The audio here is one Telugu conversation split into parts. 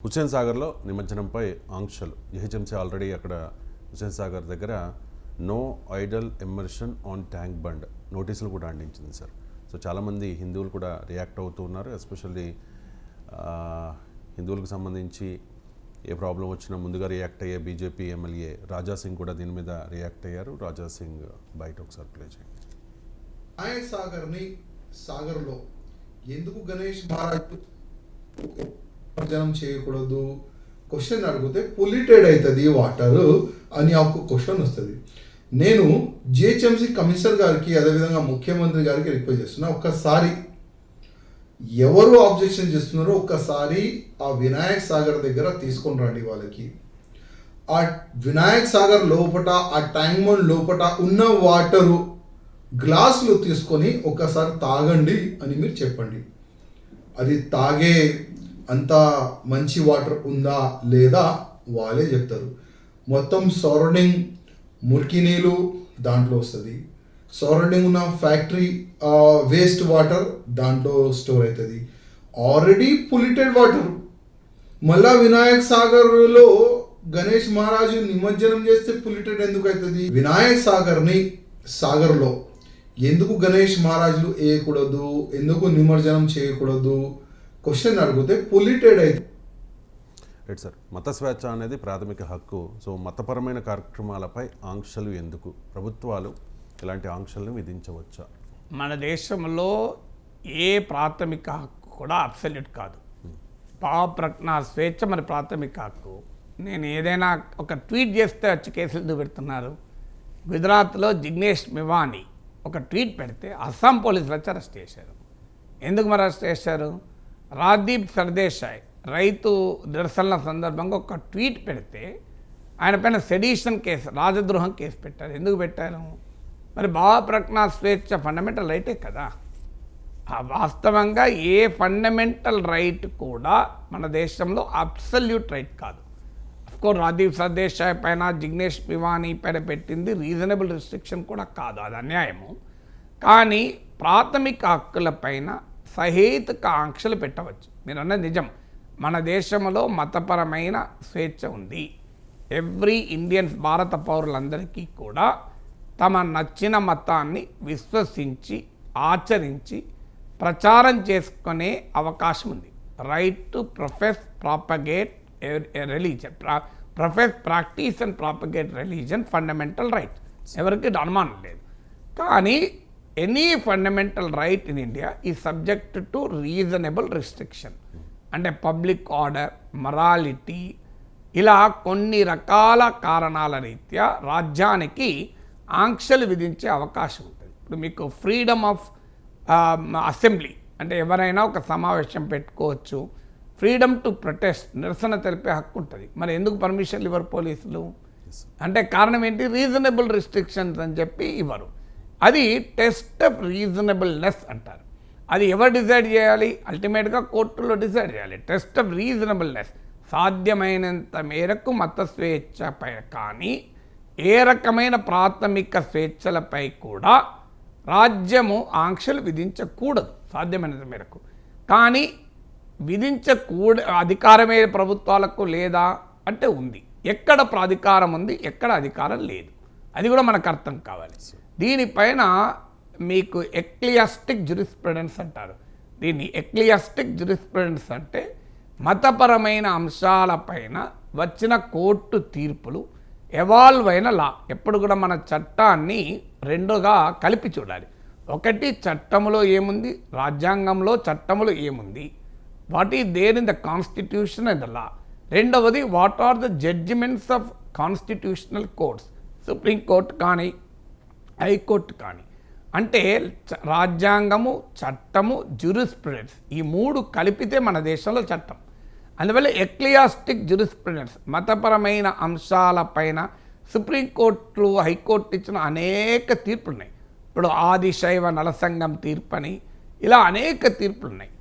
హుస్సేన్ సాగర్లో నిమజ్జనంపై ఆంక్షలు. జిహెచ్ఎంసీ ఆల్రెడీ అక్కడ హుస్సేన్ సాగర్ దగ్గర no idol immersion on Tank Bund నోటీసులు కూడా అందించింది సార్. సో చాలామంది హిందువులు కూడా రియాక్ట్ అవుతూ ఉన్నారు. ఎస్పెషల్లీ హిందువులకు సంబంధించి ఏ ప్రాబ్లం వచ్చినా ముందుగా రియాక్ట్ అయ్యే బీజేపీ ఎమ్మెల్యే రాజా సింగ్ కూడా దీని మీద రియాక్ట్ అయ్యారు. రాజా సింగ్ బయట ఒకసారి ప్లే చేయండి. వినాయక్ సాగర్లో ఎందుకు గణేష్ మహారాజ్ నిమజ్జనం చేయకూడదు క్వశ్చన్ అడిగితే పొల్యూటెడ్ అవుతుంది వాటర్ అని ఒక క్వశ్చన్ వస్తుంది. నేను జిహెచ్ఎంసీ కమిషనర్ గారికి అదేవిధంగా ముఖ్యమంత్రి గారికి రిక్వెస్ట్ చేస్తున్నా, ఒక్కసారి ఎవరు ఆబ్జెక్షన్ చేస్తున్నారో ఒక్కసారి ఆ వినాయక్ సాగర్ దగ్గర తీసుకొని రండి. వాళ్ళకి ఆ వినాయక్ సాగర్ లోపట ఆ ట్యాంక్ బండ్ లోపట ఉన్న వాటరు గ్లాసులు తీసుకొని ఒక్కసారి తాగండి అని మీరు చెప్పండి. అది తాగే అంత మంచి వాటర్ ఉందా లేదా వాళ్ళే చెప్తారు. మొత్తం సరౌండింగ్ మురికి నీళ్ళు దాంట్లో వస్తుంది, సరౌండింగ్ ఉన్న ఫ్యాక్టరీ వేస్ట్ వాటర్ దాంట్లో స్టోర్ అవుతుంది. Already polluted water. మళ్ళా వినాయక్ సాగర్లో గణేష్ మహారాజు నిమజ్జనం చేస్తే పొల్యూటెడ్ ఎందుకు అవుతుంది? వినాయక్ సాగర్లో ఎందుకు గణేష్ మహారాజులు వేయకూడదు, ఎందుకు నిమజ్జనం చేయకూడదు క్వశ్చన్ అడిగితే పొల్యూటెడ్ అయితే. రైట్ సార్, మత స్వేచ్ఛ అనేది ప్రాథమిక హక్కు. సో మతపరమైన కార్యక్రమాలపై ఆంక్షలు ఎందుకు? ప్రభుత్వాలు ఇలాంటి ఆంక్షలను విధించవచ్చా? మన దేశంలో ఏ ప్రాథమిక హక్కు కూడా అబ్సల్యూట్ కాదు. భావప్రకటన స్వేచ్ఛ మన ప్రాథమిక హక్కు. నేను ఏదైనా ఒక ట్వీట్ చేస్తే వచ్చి కేసులు పెడుతున్నారు. గుజరాత్లో జిగ్నేష్ మెవానీ ఒక ట్వీట్ పెడితే అస్సాం పోలీసులు వచ్చి అరెస్ట్ చేశారు. ఎందుకు మరి అరెస్ట్ చేశారు? రాజ్దీప్ సర్దేశాయ్ రైతు నిరసనల సందర్భంగా ఒక ట్వీట్ పెడితే ఆయన పైన సెడిషన్ కేసు, రాజద్రోహం కేసు పెట్టారు. ఎందుకు పెట్టారు? మరి భావప్రకటన స్వేచ్ఛ ఫండమెంటల్ రైటే కదా. వాస్తవంగా ఏ ఫండమెంటల్ రైట్ కూడా మన దేశంలో అబ్సల్యూట్ రైట్ కాదు. అఫ్కోర్స్ రాజ్దీప్ సర్దేశాయ్ పైన జిగ్నేష్ మెవానీ పైన పెట్టింది రీజనబుల్ రిస్ట్రిక్షన్ కూడా కాదు, అది అన్యాయము. కానీ ప్రాథమిక హక్కుల పైన సహేతుక ఆంక్షలు పెట్టవచ్చు. మీరు అన్నది నిజం. మన దేశంలో మతపరమైన స్వేచ్ఛ ఉంది. ఎవ్రీ ఇండియన్స్, భారత పౌరులందరికీ కూడా తమ నచ్చిన మతాన్ని విశ్వసించి ఆచరించి ప్రచారం చేసుకునే అవకాశం ఉంది. Right to propagate religion, practice and propagate religion fundamental right, ఎవరికి అనుమానం లేదు. కానీ any fundamental right in India ఈ సబ్జెక్ట్ టు రీజనబుల్ రిస్ట్రిక్షన్. అంటే పబ్లిక్ ఆర్డర్, మొరాలిటీ, ఇలా కొన్ని రకాల కారణాల రీత్యా రాజ్యానికి ఆంక్షలు విధించే అవకాశం ఉంటుంది. ఇప్పుడు మీకు ఫ్రీడమ్ ఆఫ్ అసెంబ్లీ, అంటే ఎవరైనా ఒక సమావేశం పెట్టుకోవచ్చు. ఫ్రీడమ్ టు ప్రొటెస్ట్, నిరసన తెలిపే హక్కు ఉంటుంది. మరి ఎందుకు పర్మిషన్లు ఇవ్వరు పోలీసులు? అంటే కారణం ఏంటి? రీజనబుల్ రిస్ట్రిక్షన్స్ అని చెప్పి ఇవ్వరు. అది టెస్ట్ ఆఫ్ రీజనబుల్నెస్ అంటారు. అది ఎవరు డిసైడ్ చేయాలి? అల్టిమేట్గా కోర్టులో డిసైడ్ చేయాలి. టెస్ట్ ఆఫ్ రీజనబుల్నెస్, సాధ్యమైనంత మేరకు మత స్వేచ్ఛపై కానీ ఏ రకమైన ప్రాథమిక స్వేచ్ఛలపై కూడా రాజ్యము ఆంక్షలు విధించకూడదు సాధ్యమైనంత మేరకు. కానీ అధికారమే ప్రభుత్వాలకు లేదా అంటే ఉంది. ఎక్కడ అధికారం ఉంది, ఎక్కడ అధికారం లేదు, అది కూడా మనకు అర్థం కావాలి. దీనిపైన మీకు ఎక్లియాస్టిక్ జ్యూరిస్ప్రుడెన్స్ అంటారు. దీన్ని ఎక్లియాస్టిక్ జ్యూరిస్ప్రుడెన్స్ అంటే మతపరమైన అంశాలపైన వచ్చిన కోర్టు తీర్పులు ఎవాల్వ్ అయిన లా. ఎప్పుడు కూడా మన చట్టాన్ని రెండుగా కలిపి చూడాలి. ఒకటి చట్టములో ఏముంది, రాజ్యాంగంలో చట్టములో ఏముంది, what is there in the constitution and the law. రెండవది what are the judgements of constitutional courts, supreme court కానీ హైకోర్టు కానీ. అంటే రాజ్యాంగము, చట్టము, జ్యూరిస్ప్రుడెన్స్, ఈ మూడు కలిపితే మన దేశంలో చట్టం. అందువల్ల ఎక్లియాస్టిక్ జ్యూరిస్ప్రుడెన్స్, మతపరమైన అంశాలపైన సుప్రీంకోర్టులు, హైకోర్టు ఇచ్చిన అనేక తీర్పులు ఉన్నాయి. ఇప్పుడు ఆదిశైవ నలసంగం తీర్పని, ఇలా అనేక తీర్పులు ఉన్నాయి.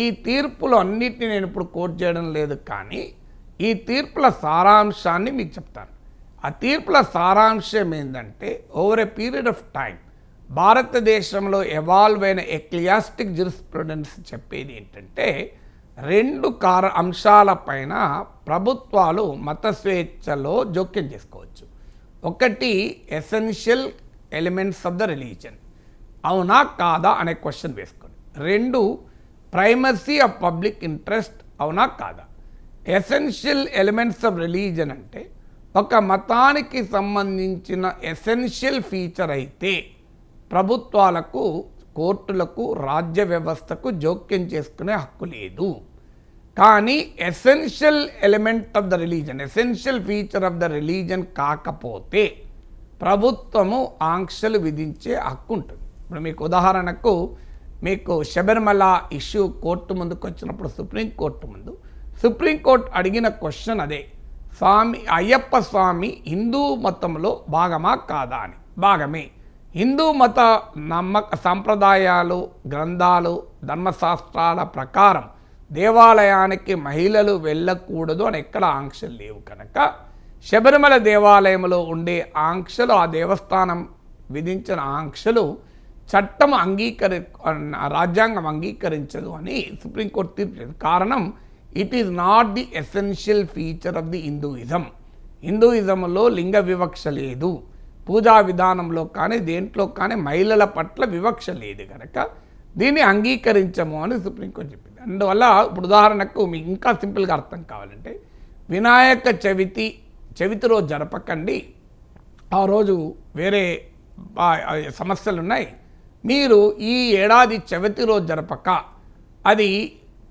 ఈ తీర్పులు అన్నిటిని నేను ఇప్పుడు కోట్ చేయడం లేదు, కానీ ఈ తీర్పుల సారాంశాన్ని మీకు చెప్తాను. ఆ తీర్పుల సారాంశం ఏంటంటే, over a period of time భారతదేశంలో ఎవాల్వ్ అయిన ఎక్లియాస్టిక్ జ్యూరిస్ప్రుడెన్స్ చెప్పేది ఏంటంటే, రెండు అంశాలపైన ప్రభుత్వాలు మత స్వేచ్ఛలో జోక్యం చేసుకోవచ్చు. ఒకటి essential elements of the religion, అవునా కాదా అనే క్వశ్చన్ వేసుకొని. రెండు, ప్రైమసీ ఆఫ్ పబ్లిక్ ఇంట్రెస్ట్, అవునా కాదా. ఎసెన్షియల్ ఎలిమెంట్స్ ఆఫ్ రిలీజన్ అంటే ఒక మతానికి సంబంధించిన ఎసెన్షియల్ ఫీచర్ అయితే ప్రభుత్వాలకు, కోర్టులకు, రాజ్య వ్యవస్థకు జోక్యం చేసుకునే హక్కు లేదు. కానీ essential element of the religion, essential feature of the religion కాకపోతే ప్రభుత్వము ఆంక్షలు విధించే హక్కు ఉంటుంది. ఇప్పుడు మీకు ఉదాహరణకు మీకు శబరిమల ఇష్యూ కోర్టు ముందుకు వచ్చినప్పుడు సుప్రీంకోర్టు అడిగిన క్వశ్చన్ అదే, అయ్యప్ప స్వామి హిందూ మతంలో భాగమా కాదా అని. భాగమే. హిందూ మత సంప్రదాయాలు, గ్రంథాలు, ధర్మశాస్త్రాల ప్రకారం దేవాలయానికి మహిళలు వెళ్ళకూడదు అని ఎక్కడ ఆంక్షలు లేవు కనుక శబరిమల దేవాలయంలో ఉండే ఆంక్షలు, ఆ దేవస్థానం విధించిన ఆంక్షలు చట్టం రాజ్యాంగం అంగీకరించదు అని సుప్రీంకోర్టు తీర్పు. కారణం, it is not the essential feature of the హిందూయిజంలో లింగ వివక్ష లేదు, పూజా విధానంలో కానీ దేంట్లో కానీ మహిళల పట్ల వివక్ష లేదు కనుక దీన్ని అంగీకరించము అని సుప్రీంకోర్టు చెప్పింది. అందువల్ల ఇప్పుడు ఉదాహరణకు మీకు ఇంకా సింపుల్గా అర్థం కావాలంటే, వినాయక చవితి రోజు జరపకండి, ఆ రోజు వేరే సమస్యలు ఉన్నాయి, మీరు ఈ ఏడాది చవితి రోజు జరపక అది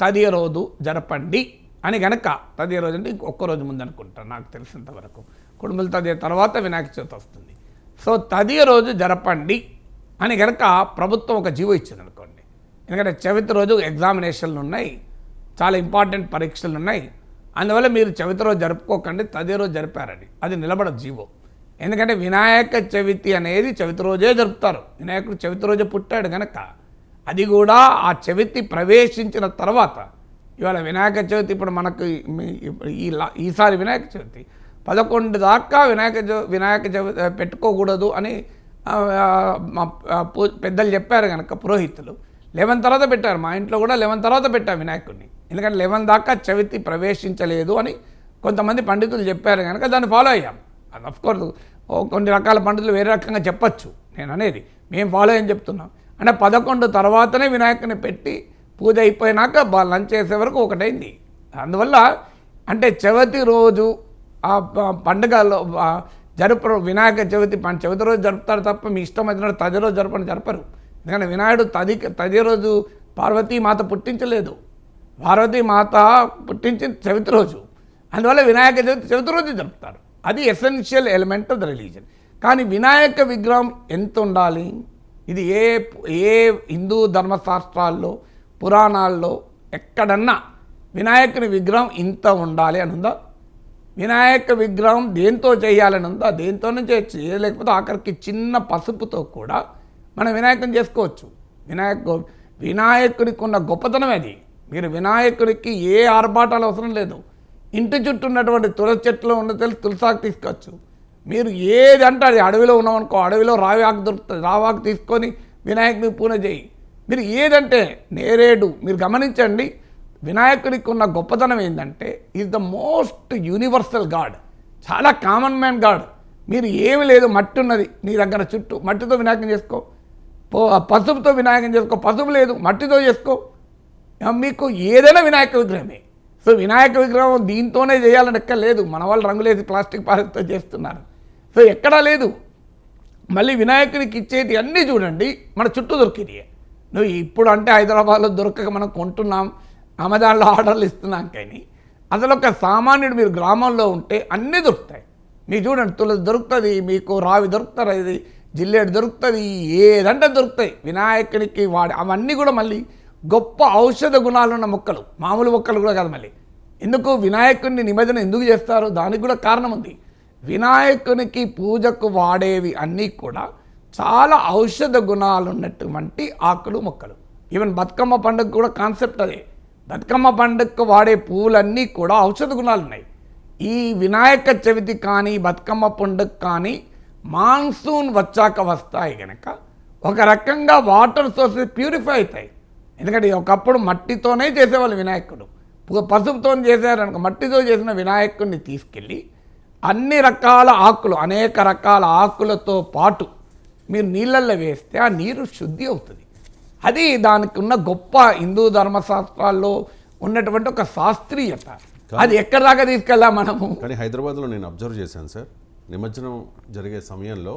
తదియ రోజు జరపండి అని గనక, తదియ రోజు అంటే ఇంకొక రోజు ముందు అనుకుంటాను నాకు తెలిసినంత వరకు, కుటుంబల తదియ తర్వాత వినాయక చవితి వస్తుంది. సో తదియ రోజు జరపండి అని గనక ప్రభుత్వం ఒక జీవో ఇచ్చింది అనుకోండి, ఎందుకంటే చవితి రోజు ఎగ్జామినేషన్లు ఉన్నాయి, చాలా ఇంపార్టెంట్ పరీక్షలు ఉన్నాయి, అందువల్ల మీరు చవితి రోజు జరుపుకోకండి, తదియ రోజు జరిపారని అది నిలబడదు జీవో. ఎందుకంటే వినాయక చవితి అనేది చవితి రోజే జరుపుతారు, వినాయకుడు చవితి రోజే పుట్టాడు కనుక అది కూడా ఆ చవితి ప్రవేశించిన తర్వాత. ఇవాళ వినాయక చవితి ఇప్పుడు మనకు ఈసారి వినాయక చవితి 11 దాకా వినాయక చవితి పెట్టుకోకూడదు అని పెద్దలు చెప్పారు కనుక పురోహితులు 11 తర్వాత పెట్టారు. మా ఇంట్లో కూడా 11 తర్వాత పెట్టాం వినాయకుడిని, ఎందుకంటే 11 దాకా చవితి ప్రవేశించలేదు అని కొంతమంది పండితులు చెప్పారు కనుక దాన్ని ఫాలో అయ్యాం. అది అఫ్కోర్స్ కొన్ని రకాల పండితులు వేరే రకంగా చెప్పచ్చు, నేను అనేది మేము ఫాలో అని చెప్తున్నాం. అంటే 11 తర్వాతనే వినాయకుని పెట్టి పూజ అయిపోయినాక లంచ్ చేసే వరకు ఒకటైంది. అందువల్ల అంటే చవితి రోజు ఆ పండుగలో వినాయక చవితి రోజు జరుపుతారు తప్ప మీ ఇష్టం వచ్చినట్టు తది రోజు జరపరు. ఎందుకంటే వినాయకుడు తది రోజు పార్వతీమాత పుట్టించలేదు, పార్వతీమాత పుట్టించింది చవితి రోజు, అందువల్ల వినాయక చవితి రోజు జరుపుతారు. అది essential element of the religion. కానీ వినాయక విగ్రహం ఎంత ఉండాలి, ఇది ఏ హిందూ ధర్మశాస్త్రాల్లో, పురాణాల్లో ఎక్కడన్నా వినాయకుని విగ్రహం ఇంత ఉండాలి అని ఉందా? వినాయక విగ్రహం దేంతో చేయాలని ఉందా? దేంతోనే చేయొచ్చు, లేకపోతే ఆఖరికి చిన్న పసుపుతో కూడా మనం వినాయకుని చేసుకోవచ్చు. వినాయకుడికి ఉన్న గొప్పతనం అది. మీరు వినాయకుడికి ఏ ఆర్భాటాలు అవసరం లేదు, ఇంటి చుట్టూ ఉన్నటువంటి తులసి చెట్లు ఉన్న తులసాకు తీసుకోవచ్చు. మీరు ఏది అంటే అది అడవిలో ఉన్నామనుకో, అడవిలో రావాకు దొరుకుతుంది, రావాకు తీసుకొని వినాయకుడిని పూజ చేయి. మీరు ఏదంటే నేరేడు, మీరు గమనించండి వినాయకుడికి ఉన్న గొప్పతనం ఏంటంటే is the most universal God, చాలా కామన్ మ్యాన్ గాడ్. మీరు ఏమి లేదు, మట్టి ఉన్నది నీ దగ్గర చుట్టూ, మట్టితో వినాయకం చేసుకో, పసుపుతో వినాయకం చేసుకో, పసుపు లేదు మట్టితో చేసుకో, మీకు ఏదైనా వినాయక విగ్రహమే. సో వినాయక విగ్రహం దీంతోనే చేయాలని ఎక్కడ లేదు, మన వాళ్ళు రంగులేసి ప్లాస్టిక్ పాలతో చేస్తున్నారు, సో ఎక్కడా లేదు. మళ్ళీ వినాయకుడికి ఇచ్చేటి అన్నీ చూడండి మన చుట్టూ దొరికేది. నువ్వు ఇప్పుడు అంటే హైదరాబాద్లో దొరకక మనం కొంటున్నాం, అమెజాన్లో ఆర్డర్లు ఇస్తున్నాం, కానీ అసలు ఒక సామాన్యుడు మీరు గ్రామంలో ఉంటే అన్నీ దొరుకుతాయి. మీరు చూడండి తులసి దొరుకుతుంది, మీకు రావి దొరుకుతుంది, ఇది జిల్లేడు దొరుకుతుంది, ఏదంటే దొరుకుతాయి వినాయకుడికి అవన్నీ కూడా మళ్ళీ గొప్ప ఔషధ గుణాలున్న మొక్కలు, మామూలు మొక్కలు కూడా కాదు. మళ్ళీ ఎందుకు వినాయకుడిని నిమజ్జనం ఎందుకు చేస్తారు, దానికి కూడా కారణం ఉంది. వినాయకునికి పూజకు వాడేవి అన్నీ కూడా చాలా ఔషధ గుణాలు ఉన్నటువంటి ఆకులు, మొక్కలు. ఈవెన్ బతుకమ్మ పండుగ కూడా కాన్సెప్ట్ అదే. బతుకమ్మ పండుగకు వాడే పూలన్నీ కూడా ఔషధ గుణాలు ఉన్నాయి. ఈ వినాయక చవితి కానీ బతుకమ్మ పండుగ కానీ మాన్సూన్ వచ్చాక వస్తాయి కనుక ఒక రకంగా వాటర్ సోర్సెస్ ప్యూరిఫై అవుతాయి. ఎందుకంటే ఒకప్పుడు మట్టితోనే చేసేవాళ్ళు వినాయకుడు, పసుపుతో చేశారనుకో, మట్టితో చేసిన వినాయకుడిని తీసుకెళ్ళి అన్ని రకాల ఆకులు, అనేక రకాల ఆకులతో పాటు మీరు నీళ్ళల్లో వేస్తే ఆ నీరు శుద్ధి అవుతుంది. అది దానికి ఉన్న గొప్ప హిందూ ధర్మశాస్త్రాల్లో ఉన్నటువంటి ఒక శాస్త్రీయత. అది ఎక్కడి దాకా తీసుకెళ్ళా మనము. కానీ హైదరాబాద్లో నేను అబ్జర్వ్ చేశాను సార్, నిమజ్జనం జరిగే సమయంలో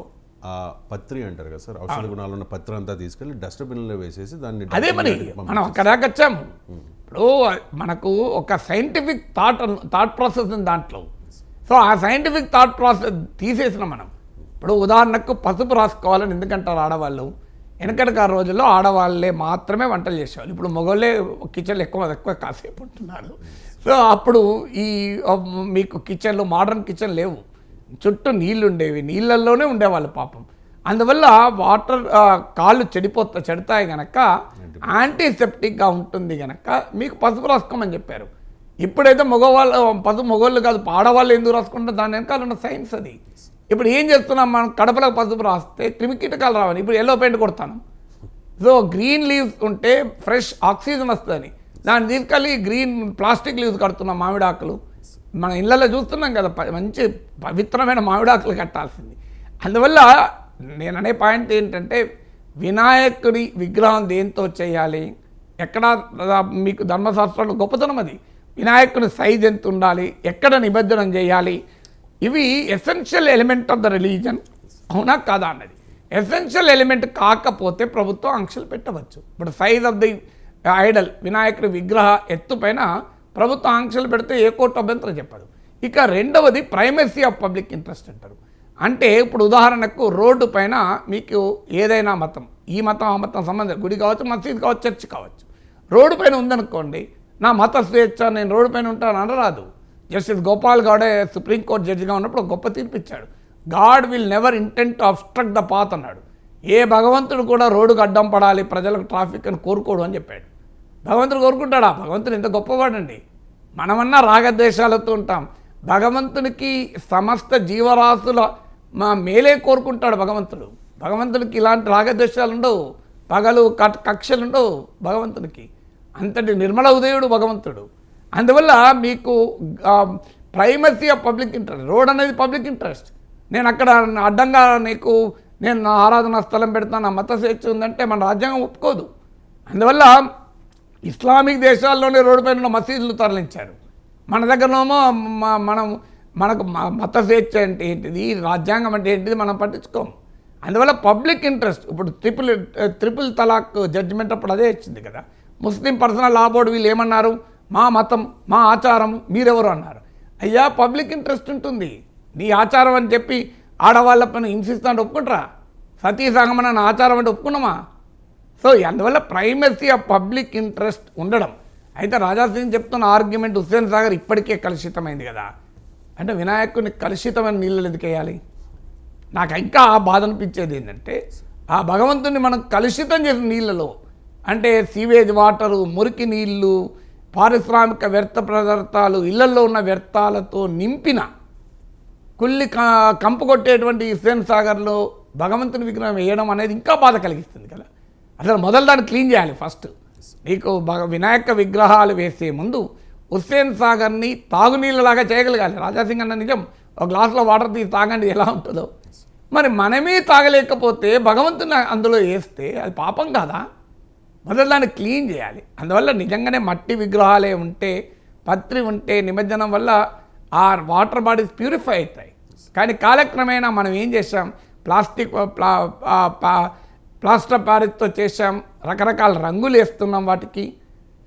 ఆ పత్రి అంటారు కదా సార్, ఔషధ గుణాలు ఉన్న పత్రి అంతా తీసుకెళ్ళి డస్ట్బిన్లో వేసేసి దాన్ని అదే మరి మనం అక్కడ దాకా వచ్చాము. ఇప్పుడు మనకు ఒక సైంటిఫిక్ థాట్ ప్రాసెస్ ఉంది దాంట్లో. సో ఆ సైంటిఫిక్ థాట్ ప్రాసెస్ తీసేసిన మనం. ఇప్పుడు ఉదాహరణకు పసుపు రాసుకోవాలని ఎందుకంటారు ఆడవాళ్ళు? వెనకటికి ఆ రోజుల్లో ఆడవాళ్ళే మాత్రమే వంటలు చేసేవాళ్ళు. ఇప్పుడు మగవాళ్ళే కిచెన్లో ఎక్కువ కాసేపు ఉంటున్నారు. సో అప్పుడు ఈ మీకు కిచెన్లు, మోడర్న్ కిచెన్ లేవు, చుట్టూ నీళ్ళు ఉండేవి, నీళ్ళల్లోనే ఉండేవాళ్ళు పాపం. అందువల్ల వాటర్ కాళ్ళు చెడతాయి కనుక యాంటీసెప్టిక్గా ఉంటుంది కనుక మీకు పసుపు రాసుకోమని చెప్పారు. ఇప్పుడైతే మగవాళ్ళు కాదు, ఆడవాళ్ళు ఎందుకు రాసుకుంటారు? దాని వెనకాల ఉన్న సైన్స్ అది. ఇప్పుడు ఏం చేస్తున్నాం మనం? కడపలకు పసుపు రాస్తే క్రిమికీటకాలు రావాలి. ఇప్పుడు ఎల్లో పెయింట్ కొడతాను. సో గ్రీన్ లీవ్స్ ఉంటే ఫ్రెష్ ఆక్సిజన్ వస్తుందని దాన్ని తీసుకెళ్ళి గ్రీన్ ప్లాస్టిక్ లీవ్స్ కడుతున్నాం, మామిడాకులు. మన ఇళ్ళల్లో చూస్తున్నాం కదా, మంచి పవిత్రమైన మామిడాకులు కట్టాల్సింది. అందువల్ల నేను అనే పాయింట్ ఏంటంటే, వినాయకుడి విగ్రహం దేంతో చేయాలి? ఎక్కడ మీకు ధర్మశాస్త్రంలో గొప్పతనం అది. వినాయకుడి సైజ్ ఎంత ఉండాలి, ఎక్కడ నిమజ్జనం చేయాలి, ఇవి essential element of the religion, అవునా కాదా అన్నది. ఎసెన్షియల్ ఎలిమెంట్ కాకపోతే ప్రభుత్వం ఆంక్షలు పెట్టవచ్చు. ఇప్పుడు సైజ్ ఆఫ్ ది ఐడల్, వినాయకుడి విగ్రహ ఎత్తుపైన ప్రభుత్వం ఆంక్షలు పెడితే ఏ కోర్టు అభ్యంతరం చెప్పదు. ఇక రెండవది ప్రైమసీ ఆఫ్ పబ్లిక్ ఇంట్రెస్ట్ అంటారు. అంటే ఇప్పుడు ఉదాహరణకు రోడ్డు పైన మీకు ఏదైనా మతం, ఈ మతం ఆ మతం సంబంధం, గుడి కావచ్చు, మసీద్ కావచ్చు, చర్చ్ కావచ్చు, రోడ్డు పైన ఉందనుకోండి, నా మత స్వేచ్ఛ, నేను రోడ్డు పైన ఉంటాను అనరాదు. జస్టిస్ గోపాల్ గౌడే సుప్రీంకోర్టు జడ్జిగా ఉన్నప్పుడు గొప్ప తీర్పు ఇచ్చాడు. God will never intent to obstruct the path అన్నాడు. ఏ భగవంతుడు కూడా రోడ్డుకు అడ్డం పడాలి, ప్రజలకు ట్రాఫిక్ అని కోరుకోడు అని చెప్పాడు. భగవంతుడు కోరుకుంటాడా? భగవంతుడు ఎంత గొప్పవాడండి. మనమన్నా రాగద్వేషాలతో ఉంటాం, భగవంతునికి సమస్త జీవరాశుల మేలే కోరుకుంటాడు భగవంతుడు. భగవంతుడికి ఇలాంటి రాగద్వేషాలు ఉండవు, పగలు కక్షలు ఉండవు భగవంతునికి. అంతటి నిర్మల ఉదయుడు భగవంతుడు. అందువల్ల మీకు primacy of public interest, road అనేది పబ్లిక్ ఇంట్రెస్ట్. నేను అక్కడ అడ్డంగా నేను నా ఆరాధనా స్థలం పెడతాను, నా మత స్వేచ్ఛ ఉందంటే మన రాజ్యాంగం ఒప్పుకోదు. అందువల్ల ఇస్లామిక్ దేశాల్లోనే రోడ్డు పైన మసీదులు తరలించారు. మన దగ్గరనేమో మనకు మత స్వేచ్ఛ అంటే ఏంటిది, రాజ్యాంగం అంటే ఏంటిది మనం పట్టించుకోము. అందువల్ల పబ్లిక్ ఇంట్రెస్ట్, ఇప్పుడు ట్రిపుల్ తలాక్ జడ్జిమెంట్ అప్పుడు అదే ఇచ్చింది కదా. ముస్లిం పర్సనల్ లా బోర్డు వీళ్ళు ఏమన్నారు? మా మతం, మా ఆచారం, మీరెవరు అన్నారు. అయ్యా, పబ్లిక్ ఇంట్రెస్ట్ ఉంటుంది, నీ ఆచారం అని చెప్పి ఆడవాళ్ళ పైన హింసిస్తాను ఒప్పుకుంటారా? సతీ సాగమన నా ఆచారం అంటే ఒప్పుకున్నామా? సో అందువల్ల ప్రైమసీ ఆఫ్ పబ్లిక్ ఇంట్రెస్ట్ ఉండడం. అయితే రాజాసింగ్ చెప్తున్న ఆర్గ్యుమెంట్, హుస్సేన్ సాగర్ ఇప్పటికే కలుషితమైంది కదా, అంటే వినాయకుడిని కలుషితమైన నీళ్ళు ఎందుకు వేయాలి? నాకు ఇంకా బాధ అనిపించేది ఏంటంటే, ఆ భగవంతుని మనం కలుషితం చేసిన నీళ్ళలో, అంటే సీవేజ్ వాటరు, మురికి నీళ్ళు, పారిశ్రామిక వ్యర్థ పదార్థాలు, ఇళ్లలో ఉన్న వ్యర్థాలతో నింపిన కంపు కొట్టేటువంటి హుస్సేన్ సాగర్లో భగవంతుని విగ్రహం వేయడం అనేది ఇంకా బాధ కలిగిస్తుంది కదా. అసలు మొదలు దాన్ని క్లీన్ చేయాలి ఫస్ట్. నీకు వినాయక విగ్రహాలు వేసే ముందు హుస్సేన్ సాగర్ని తాగునీళ్ళలాగా చేయగలగాలి. రాజాసింగ్ అన్న నిజం, ఒక గ్లాసులో వాటర్ తీసి తాగండి ఎలా ఉంటుందో. మరి మనమే తాగలేకపోతే భగవంతుని అందులో వేస్తే అది పాపం కాదా? మొదలు దాన్ని క్లీన్ చేయాలి. అందువల్ల నిజంగానే మట్టి విగ్రహాలే ఉంటే, పత్రి ఉంటే నిమజ్జనం వల్ల ఆ వాటర్ బాడీస్ ప్యూరిఫై అవుతాయి. కానీ కాలక్రమేణా మనం ఏం చేసాం? ప్లాస్టర్ ప్యారిస్తో చేసాం, రకరకాల రంగులు వేస్తున్నాం వాటికి.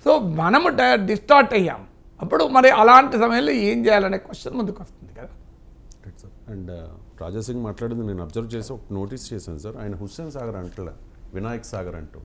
సో మనము డిస్టార్ట్ అయ్యాం. అప్పుడు మరి అలాంటి సమయంలో ఏం చేయాలనే క్వశ్చన్ ముందుకు వస్తుంది కదా. సార్, అండ్ రాజాసింగ్ మాట్లాడింది నేను అబ్జర్వ్ చేసి ఒక నోటీస్ చేశాను సార్. ఆయన హుస్సేన్ సాగర్ అంటలే, వినాయక్ సాగర్ అంటూ